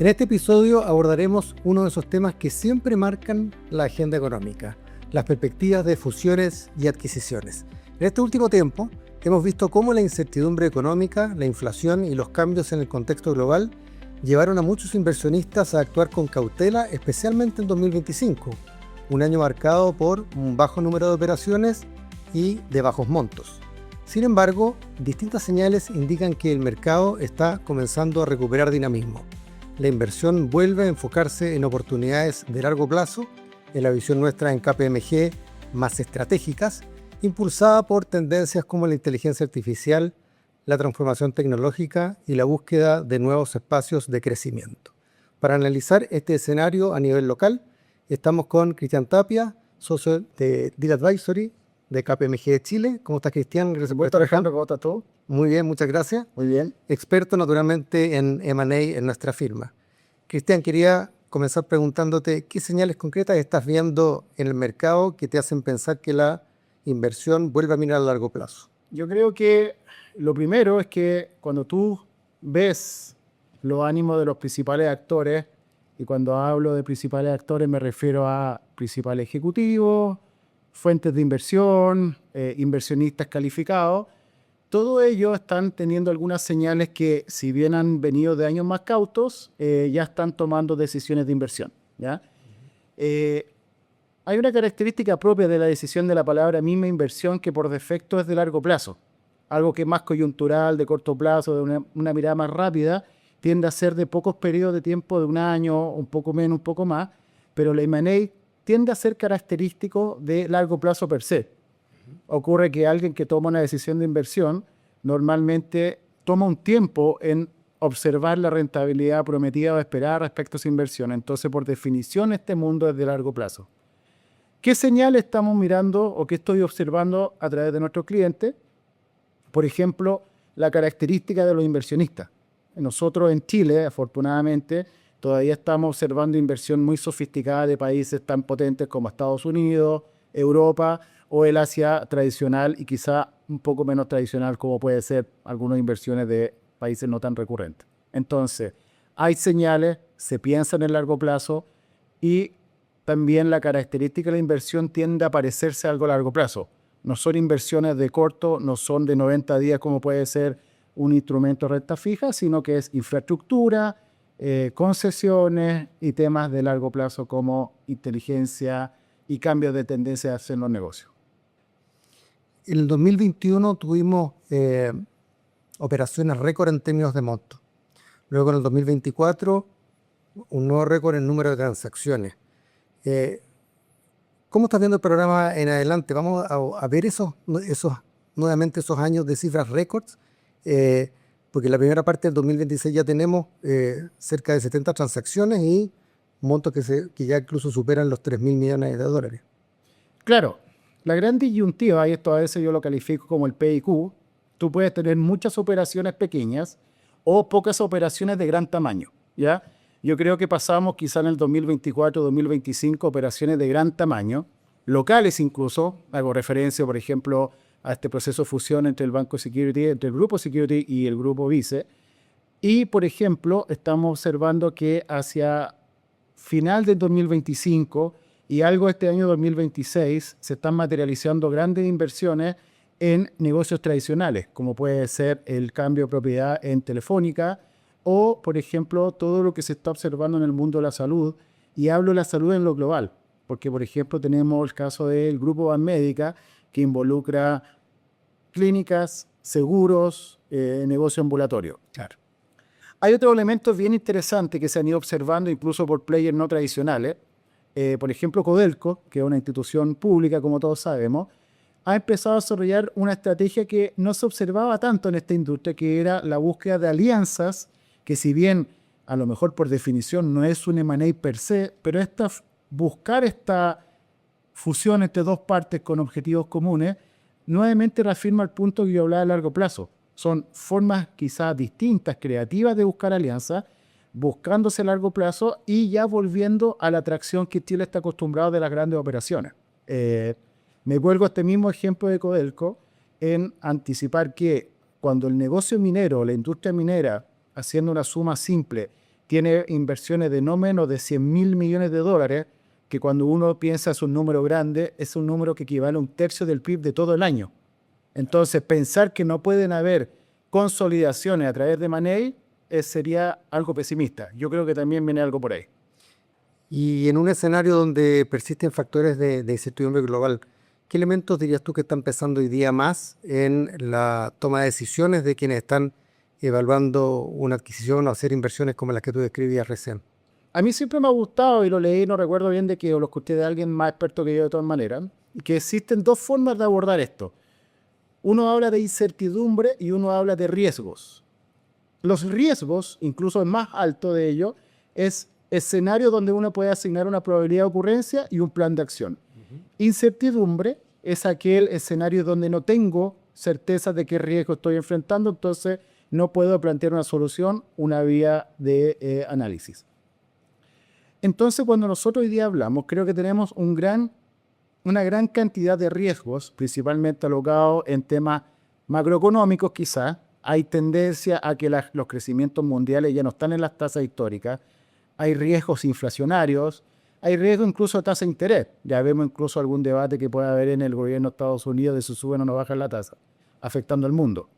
En este episodio abordaremos uno de esos temas que siempre marcan la agenda económica, las perspectivas de fusiones y adquisiciones. En este último tiempo, hemos visto cómo la incertidumbre económica, la inflación y los cambios en el contexto global llevaron a muchos inversionistas a actuar con cautela, especialmente en 2025, un año marcado por un bajo número de operaciones y de bajos montos. Sin embargo, distintas señales indican que el mercado está comenzando a recuperar dinamismo. La inversión vuelve a enfocarse en oportunidades de largo plazo, en la visión nuestra en KPMG más estratégicas, impulsada por tendencias como la inteligencia artificial, la transformación tecnológica y la búsqueda de nuevos espacios de crecimiento. Para analizar este escenario a nivel local, estamos con Cristian Tapia, socio de Deal Advisory de KPMG de Chile. ¿Cómo estás, Cristian? Gracias por estar acá. ¿Cómo estás tú? Muy bien, muchas gracias. Muy bien. Experto naturalmente en M&A en nuestra firma. Cristian, quería comenzar preguntándote qué señales concretas estás viendo en el mercado que te hacen pensar que la inversión vuelve a mirar a largo plazo. Yo creo que lo primero es que cuando tú ves los ánimos de los principales actores, y cuando hablo de principales actores me refiero a principales ejecutivos, fuentes de inversión, inversionistas calificados, todos ellos están teniendo algunas señales que, si bien han venido de años más cautos, ya están tomando decisiones de inversión, ¿ya? Hay una característica propia de la decisión de la palabra misma inversión que por defecto es de largo plazo. Algo que es más coyuntural, de corto plazo, de una mirada más rápida, tiende a ser de pocos periodos de tiempo, de un año, un poco menos, un poco más, pero la M&A tiende a ser característico de largo plazo per se. Ocurre que alguien que toma una decisión de inversión normalmente toma un tiempo en observar la rentabilidad prometida o esperada respecto a esa inversión. Entonces, por definición, este mundo es de largo plazo. ¿Qué señales estamos mirando o qué estoy observando a través de nuestros clientes? Por ejemplo, la característica de los inversionistas. Nosotros en Chile, afortunadamente, todavía estamos observando inversión muy sofisticada de países tan potentes como Estados Unidos, Europa o el Asia tradicional y quizá un poco menos tradicional como puede ser algunas inversiones de países no tan recurrentes. Entonces, hay señales, se piensa en el largo plazo y también la característica de la inversión tiende a parecerse a algo a largo plazo. No son inversiones de corto, no son de 90 días como puede ser un instrumento de renta fija, sino que es infraestructura, concesiones y temas de largo plazo como inteligencia y cambios de tendencia en los negocios. En el 2021 tuvimos operaciones récord en términos de monto. Luego en el 2024 un nuevo récord en número de transacciones. ¿Cómo estás viendo el programa en adelante? ¿Vamos a ver nuevamente esos años de cifras récords? Porque en la primera parte del 2026 ya tenemos cerca de 70 transacciones y montos que ya incluso superan los 3.000 millones de dólares. Claro, la gran disyuntiva, y esto a veces yo lo califico como el P y Q, tú puedes tener muchas operaciones pequeñas o pocas operaciones de gran tamaño, ¿ya? Yo creo que pasamos quizá en el 2024-2025 operaciones de gran tamaño, locales incluso, hago referencia, por ejemplo, a este proceso de fusión entre el Banco Security, entre el Grupo Security y el Grupo Vice. Y, por ejemplo, estamos observando que hacia final del 2025 y algo este año 2026 se están materializando grandes inversiones en negocios tradicionales, como puede ser el cambio de propiedad en Telefónica o, por ejemplo, todo lo que se está observando en el mundo de la salud. Y hablo de la salud en lo global, porque, por ejemplo, tenemos el caso del Grupo Banmédica, que involucra clínicas, seguros, negocio ambulatorio. Claro. Hay otros elementos bien interesantes que se han ido observando incluso por players no tradicionales. Por ejemplo, Codelco, que es una institución pública, como todos sabemos, ha empezado a desarrollar una estrategia que no se observaba tanto en esta industria, que era la búsqueda de alianzas, que si bien a lo mejor por definición no es un M&A per se, pero buscar esta fusión entre dos partes con objetivos comunes, nuevamente reafirma el punto que yo hablaba a largo plazo. Son formas quizás distintas, creativas de buscar alianzas, buscándose a largo plazo y ya volviendo a la atracción que Chile está acostumbrado de las grandes operaciones. Me vuelvo a este mismo ejemplo de Codelco en anticipar que cuando el negocio minero, la industria minera, haciendo una suma simple, tiene inversiones de no menos de 100.000 millones de dólares, que cuando uno piensa es un número grande, es un número que equivale a un tercio del PIB de todo el año. Entonces, pensar que no pueden haber consolidaciones a través de Money sería algo pesimista. Yo creo que también viene algo por ahí. Y en un escenario donde persisten factores de incertidumbre global, ¿qué elementos dirías tú que están pesando hoy día más en la toma de decisiones de quienes están evaluando una adquisición o hacer inversiones como las que tú describías recién? A mí siempre me ha gustado, y lo leí, no recuerdo bien de que o lo escuché de alguien más experto que yo de todas maneras, que existen dos formas de abordar esto. Uno habla de incertidumbre y uno habla de riesgos. Los riesgos, incluso el más alto de ellos, es escenario donde uno puede asignar una probabilidad de ocurrencia y un plan de acción. Incertidumbre es aquel escenario donde no tengo certeza de qué riesgo estoy enfrentando, entonces no puedo plantear una solución, una vía de análisis. Entonces, cuando nosotros hoy día hablamos, creo que tenemos una gran cantidad de riesgos, principalmente alocados en temas macroeconómicos quizás. Hay tendencia a que los crecimientos mundiales ya no están en las tasas históricas. Hay riesgos inflacionarios, hay riesgos incluso de tasa de interés. Ya vemos incluso algún debate que puede haber en el gobierno de Estados Unidos de si suben o no bajan la tasa, afectando al mundo.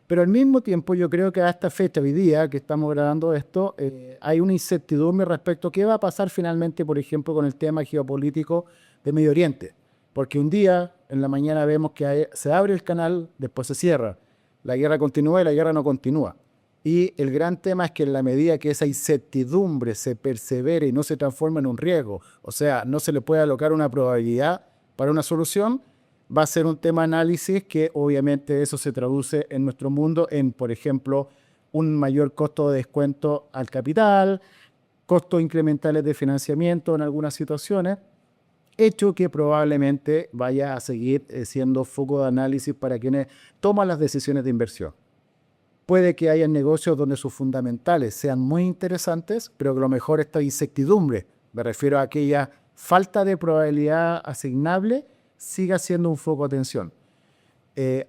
Pero al mismo tiempo yo creo que a esta fecha, hoy día que estamos grabando esto, hay una incertidumbre respecto a qué va a pasar finalmente, por ejemplo, con el tema geopolítico de Medio Oriente. Porque un día, en la mañana, vemos que se abre el canal, después se cierra. La guerra continúa y la guerra no continúa. Y el gran tema es que en la medida que esa incertidumbre se persevere y no se transforma en un riesgo, o sea, no se le puede alocar una probabilidad para una solución, va a ser un tema de análisis que obviamente eso se traduce en nuestro mundo en, por ejemplo, un mayor costo de descuento al capital, costos incrementales de financiamiento en algunas situaciones, hecho que probablemente vaya a seguir siendo foco de análisis para quienes toman las decisiones de inversión. Puede que haya negocios donde sus fundamentales sean muy interesantes, pero que a lo mejor esta incertidumbre, me refiero a aquella falta de probabilidad asignable, siga siendo un foco de atención.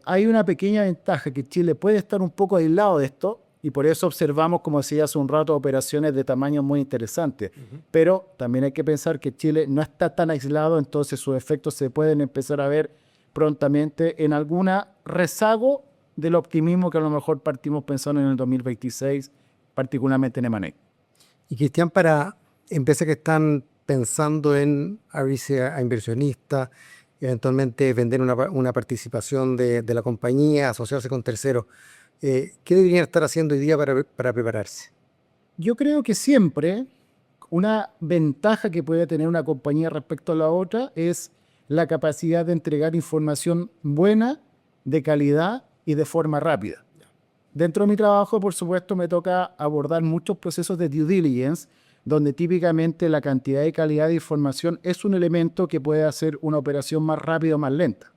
Hay una pequeña ventaja que Chile puede estar un poco aislado de esto y por eso observamos, como decía hace un rato, operaciones de tamaño muy interesantes. Pero también hay que pensar que Chile no está tan aislado, entonces sus efectos se pueden empezar a ver prontamente en alguna rezago del optimismo que a lo mejor partimos pensando en el 2026, particularmente en M&A. Y Cristian, para empresas que están pensando en abrirse a inversionistas, eventualmente vender una participación de la compañía, asociarse con terceros, ¿qué deberían estar haciendo hoy día para prepararse? Yo creo que siempre una ventaja que puede tener una compañía respecto a la otra es la capacidad de entregar información buena, de calidad y de forma rápida. Dentro de mi trabajo, por supuesto, me toca abordar muchos procesos de due diligence, donde típicamente la cantidad y calidad de información es un elemento que puede hacer una operación más rápida o más lenta.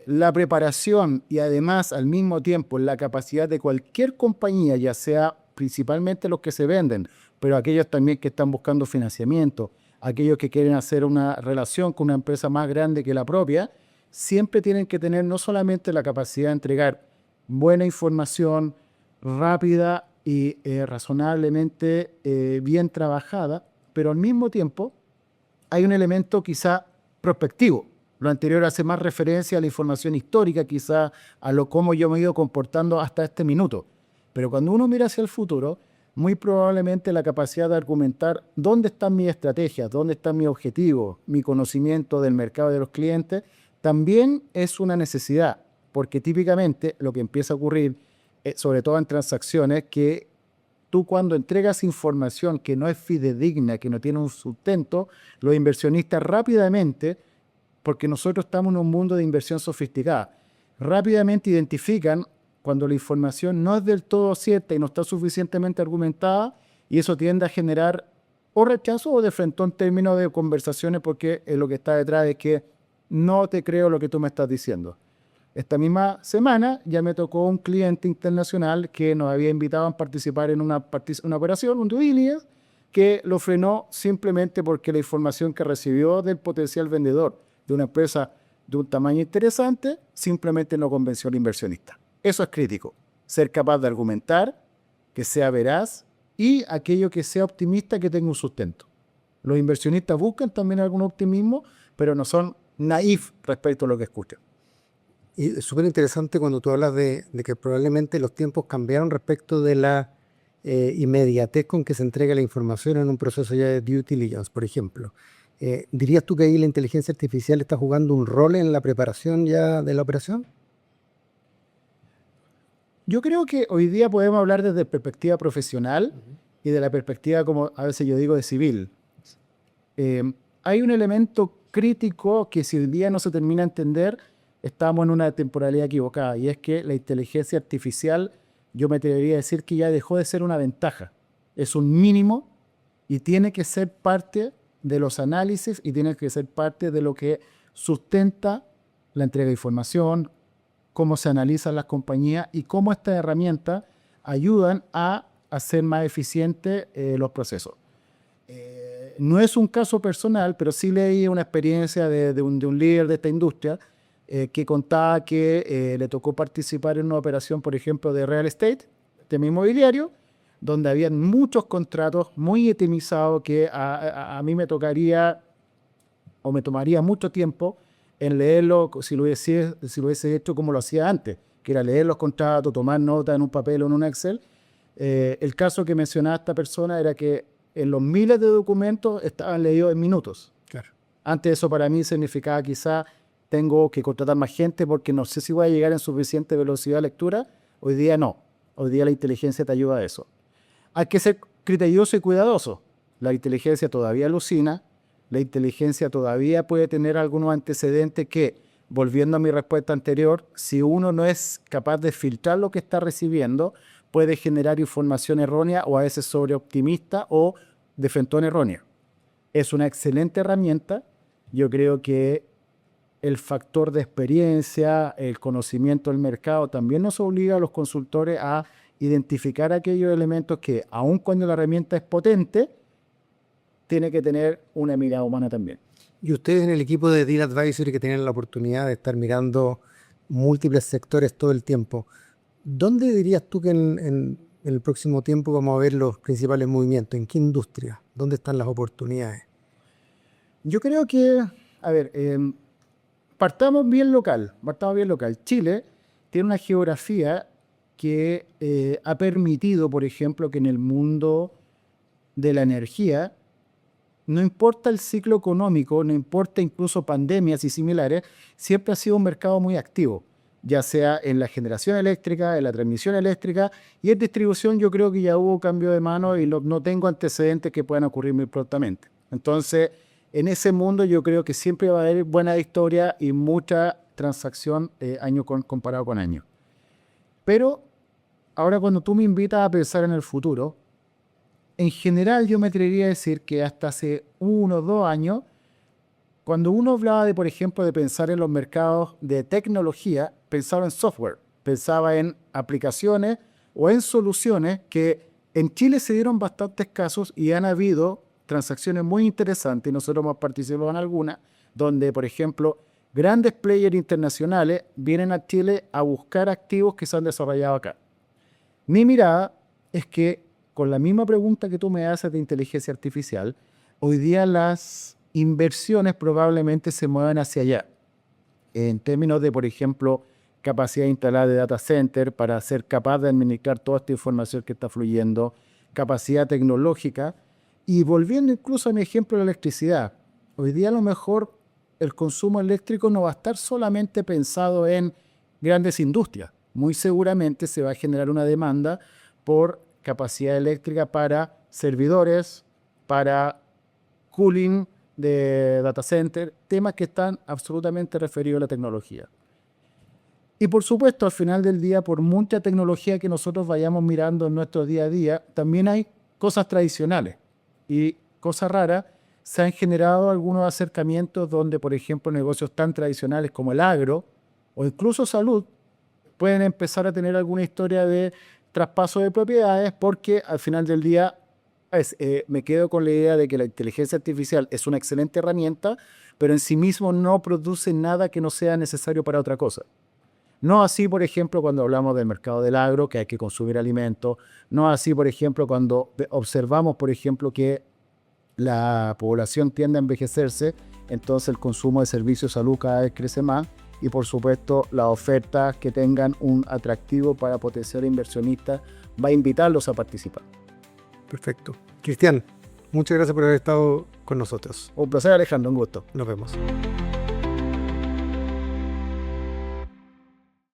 La preparación y además al mismo tiempo la capacidad de cualquier compañía, ya sea principalmente los que se venden, pero aquellos también que están buscando financiamiento, aquellos que quieren hacer una relación con una empresa más grande que la propia, siempre tienen que tener no solamente la capacidad de entregar buena información, rápida y razonablemente bien trabajada, pero al mismo tiempo hay un elemento quizá prospectivo. Lo anterior hace más referencia a la información histórica, quizá a lo cómo yo me he ido comportando hasta este minuto. Pero cuando uno mira hacia el futuro, muy probablemente la capacidad de argumentar dónde están mis estrategias, dónde están mis objetivos, mi conocimiento del mercado y de los clientes, también es una necesidad, porque típicamente lo que empieza a ocurrir, sobre todo en transacciones, que tú cuando entregas información que no es fidedigna, que no tiene un sustento, los inversionistas rápidamente, porque nosotros estamos en un mundo de inversión sofisticada, rápidamente identifican cuando la información no es del todo cierta y no está suficientemente argumentada, y eso tiende a generar o rechazo o de frente en términos de conversaciones, porque lo que está detrás es que no te creo lo que tú me estás diciendo. Esta misma semana ya me tocó un cliente internacional que nos había invitado a participar en una operación, un due diligence, que lo frenó simplemente porque la información que recibió del potencial vendedor de una empresa de un tamaño interesante simplemente no convenció al inversionista. Eso es crítico, ser capaz de argumentar, que sea veraz y aquello que sea optimista que tenga un sustento. Los inversionistas buscan también algún optimismo, pero no son naif respecto a lo que escuchan. Y es súper interesante cuando tú hablas de que probablemente los tiempos cambiaron respecto de la inmediatez con que se entrega la información en un proceso ya de due diligence, por ejemplo. ¿Dirías tú que ahí la inteligencia artificial está jugando un rol en la preparación ya de la operación? Yo creo que hoy día podemos hablar desde perspectiva profesional y de la perspectiva, como a veces yo digo, de civil. Hay un elemento crítico que si hoy día no se termina de entender, estamos en una temporalidad equivocada, y es que la inteligencia artificial, yo me atrevería a decir que ya dejó de ser una ventaja. Es un mínimo y tiene que ser parte de los análisis y tiene que ser parte de lo que sustenta la entrega de información, cómo se analizan las compañías y cómo estas herramientas ayudan a hacer más eficientes los procesos. No es un caso personal, pero sí leí una experiencia de un líder de esta industria que contaba que le tocó participar en una operación, por ejemplo, de real estate, tema inmobiliario, donde había muchos contratos muy itemizados que a mí me tocaría o me tomaría mucho tiempo en leerlo si lo hubiese hecho como lo hacía antes, que era leer los contratos, tomar nota en un papel o en un Excel. El caso que mencionaba esta persona era que en los miles de documentos estaban leídos en minutos. Claro. Antes eso para mí significaba quizá tengo que contratar más gente porque no sé si voy a llegar en suficiente velocidad de lectura. Hoy día no. Hoy día la inteligencia te ayuda a eso. Hay que ser criterioso y cuidadoso. La inteligencia todavía alucina. La inteligencia todavía puede tener algunos antecedentes que, volviendo a mi respuesta anterior, si uno no es capaz de filtrar lo que está recibiendo, puede generar información errónea o a veces sobreoptimista o de frentón errónea. Es una excelente herramienta. Yo creo que el factor de experiencia, el conocimiento del mercado, también nos obliga a los consultores a identificar aquellos elementos que, aun cuando la herramienta es potente, tiene que tener una mirada humana también. Y ustedes en el equipo de Deal Advisory que tienen la oportunidad de estar mirando múltiples sectores todo el tiempo, ¿dónde dirías tú que en el próximo tiempo vamos a ver los principales movimientos? ¿En qué industria? ¿Dónde están las oportunidades? Yo creo que, a ver, partamos bien local. Chile tiene una geografía que ha permitido, por ejemplo, que en el mundo de la energía, no importa el ciclo económico, no importa incluso pandemias y similares, siempre ha sido un mercado muy activo, ya sea en la generación eléctrica, en la transmisión eléctrica, y en distribución yo creo que ya hubo cambio de mano y no tengo antecedentes que puedan ocurrir muy prontamente. Entonces, en ese mundo yo creo que siempre va a haber buena historia y mucha transacción comparado con año. Pero ahora cuando tú me invitas a pensar en el futuro, en general yo me atrevería a decir que hasta hace 1 o 2 años, cuando uno hablaba de, por ejemplo, de pensar en los mercados de tecnología, pensaba en software, pensaba en aplicaciones o en soluciones que en Chile se dieron bastantes casos y han habido transacciones muy interesantes, y nosotros hemos participado en algunas, donde, por ejemplo, grandes players internacionales vienen a Chile a buscar activos que se han desarrollado acá. Mi mirada es que con la misma pregunta que tú me haces de inteligencia artificial, hoy día las inversiones probablemente se muevan hacia allá. En términos de, por ejemplo, capacidad instalada de data center para ser capaz de administrar toda esta información que está fluyendo, capacidad tecnológica, y volviendo incluso a mi ejemplo de la electricidad. Hoy día a lo mejor el consumo eléctrico no va a estar solamente pensado en grandes industrias. Muy seguramente se va a generar una demanda por capacidad eléctrica para servidores, para cooling de data center, temas que están absolutamente referidos a la tecnología. Y por supuesto, al final del día, por mucha tecnología que nosotros vayamos mirando en nuestro día a día, también hay cosas tradicionales y cosas raras. Se han generado algunos acercamientos donde, por ejemplo, negocios tan tradicionales como el agro o incluso salud pueden empezar a tener alguna historia de traspaso de propiedades, porque al final del día me quedo con la idea de que la inteligencia artificial es una excelente herramienta, pero en sí mismo no produce nada que no sea necesario para otra cosa. No así, por ejemplo, cuando hablamos del mercado del agro, que hay que consumir alimentos. No así, por ejemplo, cuando observamos, por ejemplo, que la población tiende a envejecerse, entonces el consumo de servicios de salud cada vez crece más y, por supuesto, las ofertas que tengan un atractivo para potenciar inversionistas va a invitarlos a participar. Perfecto. Cristian, muchas gracias por haber estado con nosotros. Un placer, Alejandro, un gusto. Nos vemos.